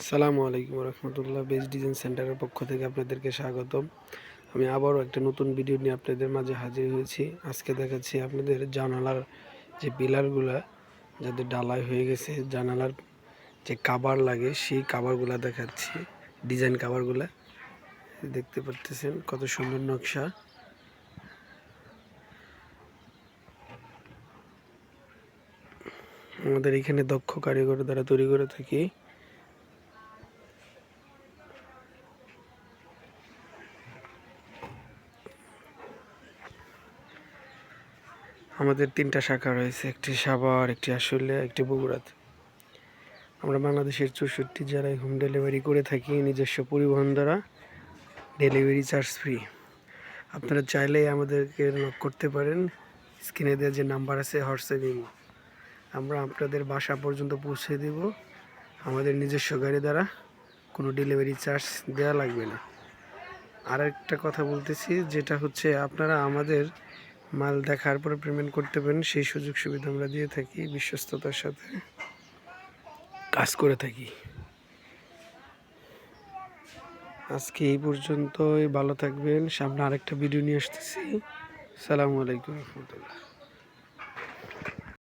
আসসালামু আলাইকুম রহমতুল্লাহ। Best design সেন্টারের পক্ষ থেকে আপনাদেরকে স্বাগতম। আমি আবারও একটা নতুন ভিডিও নিয়ে আপনাদের মাঝে হাজির হয়েছি। আজকে দেখাচ্ছি আপনাদের জানালার যে পিলারগুলা যাদের ডালাই হয়ে গেছে, জানালার যে কাভার লাগে সেই কাভারগুলা দেখাচ্ছি। ডিজাইন কাভারগুলা দেখতে পাচ্ছেন কত সুন্দর নকশা। আমাদের এখানে দক্ষ কারিগর দ্বারা তৈরি করে থাকি। আমাদের 3টা শাখা রয়েছে, একটি সাভার, একটি আশুলিয়া, একটি বগুড়াতে। আমরা বাংলাদেশের 64 জেলায় হোম ডেলিভারি করে থাকি নিজস্ব পরিবহন দ্বারা, ডেলিভারি চার্জ ফ্রি। আপনারা চাইলেই আমাদেরকে নক করতে পারেন। স্ক্রিনে দেওয়া যে নাম্বার আছে হোয়াটসঅ্যাপ ইমো, আমরা আপনাদের বাসা পর্যন্ত পৌঁছে দেব আমাদের নিজস্ব গাড়ি দ্বারা। কোনো ডেলিভারি চার্জ দেওয়া লাগবে না। আর একটা কথা বলতেছি, যেটা হচ্ছে আপনারা আমাদের মাল দেখার পরে পেমেন্ট করতে পারেন, সেই সুযোগ সুবিধা আমরা দিয়ে থাকি। বিশ্বস্ততার সাথে কাজ করে থাকি। আজকে এই পর্যন্তই। ভালো থাকবেন। সামনে আরেকটা ভিডিও নিয়ে আসতেছি। আসসালামু আলাইকুম রহমতুল্লাহ।